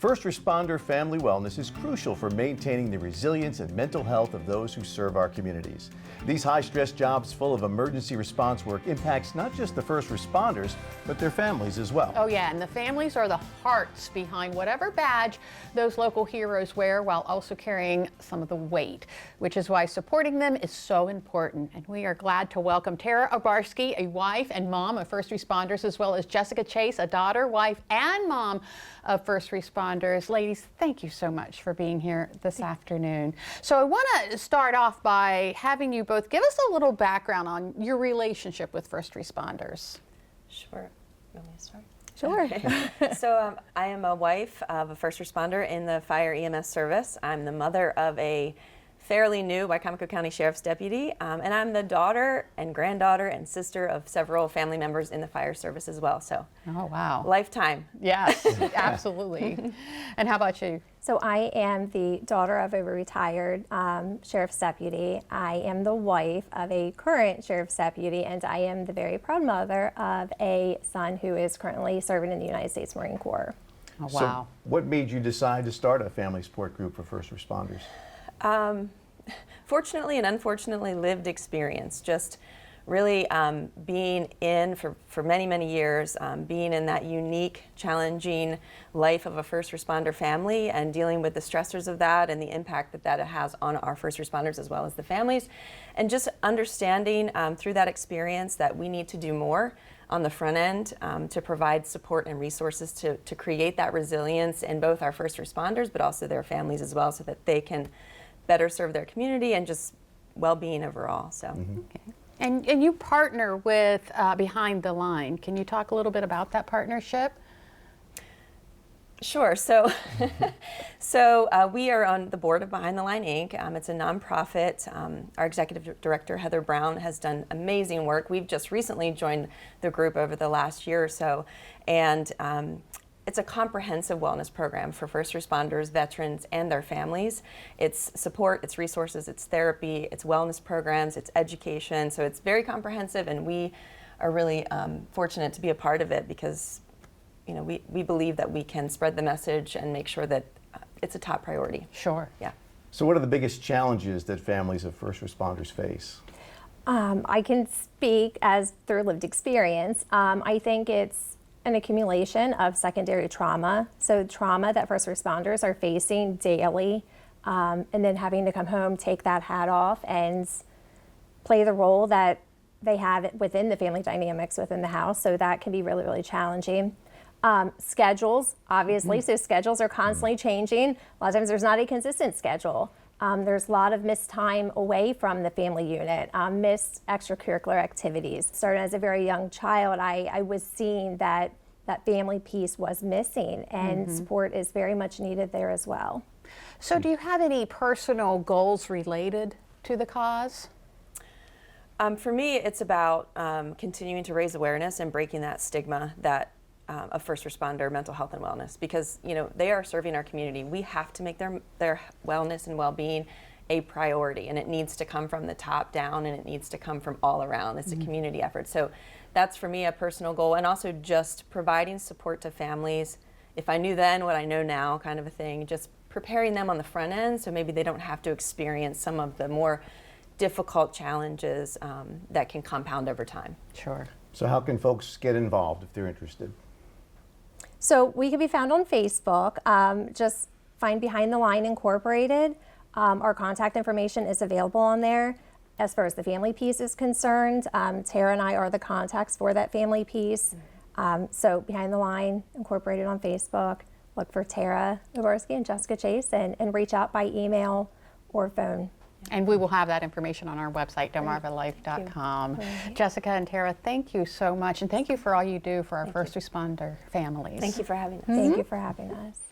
First responder family wellness is crucial for maintaining the resilience and mental health of those who serve our communities. These high-stress jobs full of emergency response work impacts not just the first responders, but their families as well. Oh yeah, and the families are the hearts behind whatever badge those local heroes wear, while also carrying some of the weight, which is why supporting them is so important. And we are glad to welcome Tara Obarski, a wife and mom of first responders, as well as Jessica Chase, a daughter, wife, and mom of first responders. Ladies, thank you so much for being here this afternoon. So I want to start off by having you both give us a little background on your relationship with first responders. Sure. You want me to start? Sure. Okay. So I am a wife of a first responder in the fire EMS service. I'm the mother of a fairly new Wycomico County Sheriff's deputy, and I'm the daughter and granddaughter and sister of several family members in the fire service as well. So, oh wow, lifetime. Yes, absolutely. And how about you? So I am the daughter of a retired sheriff's deputy. I am the wife of a current sheriff's deputy, and I am the very proud mother of a son who is currently serving in the United States Marine Corps. Oh wow. So what made you decide to start a family support group for first responders? Fortunately and unfortunately, lived experience. Just really being in for many, many years, being in that unique, challenging life of a first responder family and dealing with the stressors of that and the impact that that has on our first responders as well as the families. And just understanding through that experience that we need to do more on the front end to provide support and resources to create that resilience in both our first responders but also their families as well, so that they can better serve their community and just well-being overall. So. Okay. And you partner with Behind the Line. Can you talk a little bit about that partnership? Sure. So, we are on the board of Behind the Line, Inc. It's a nonprofit. Our executive director, Heather Brown, has done amazing work. We've just recently joined the group over the last year or so, and it's a comprehensive wellness program for first responders, veterans, and their families. It's support, it's resources, it's therapy, it's wellness programs, it's education. So it's very comprehensive, and we are really fortunate to be a part of it because, you know, we believe that we can spread the message and make sure that it's a top priority. Sure. Yeah. So what are the biggest challenges that families of first responders face? I can speak as through lived experience. I think it's an accumulation of secondary trauma. So trauma that first responders are facing daily, and then having to come home, take that hat off, and play the role that they have within the family dynamics within the house. So that can be really, really challenging. Schedules, obviously, so schedules are constantly changing. A lot of times there's not a consistent schedule. There's a lot of missed time away from the family unit, missed extracurricular activities. Starting as a very young child, I was seeing that that family piece was missing, and support is very much needed there as well. So do you have any personal goals related to the cause? For me, it's about continuing to raise awareness and breaking that stigma that of first responder mental health and wellness, because you know they are serving our community. We have to make their wellness and well-being a priority, and it needs to come from the top down, and it needs to come from all around. It's a community effort. So that's for me a personal goal, and also just providing support to families. If I knew then what I know now, kind of a thing, just preparing them on the front end so maybe they don't have to experience some of the more difficult challenges that can compound over time. Sure. So how can folks get involved if they're interested? So we can be found on Facebook. Just find Behind the Line Incorporated. Our contact information is available on there. As far as the family piece is concerned, Tara and I are the contacts for that family piece. So Behind the Line Incorporated on Facebook. Look for Tara Obarski and Jessica Chase, and reach out by email or phone. And we will have that information on our website, DelmarvaLife.com. Jessica and Tara, thank you so much, and thank you for all you do for our first responder families. Thank you for having us. Thank you for having us.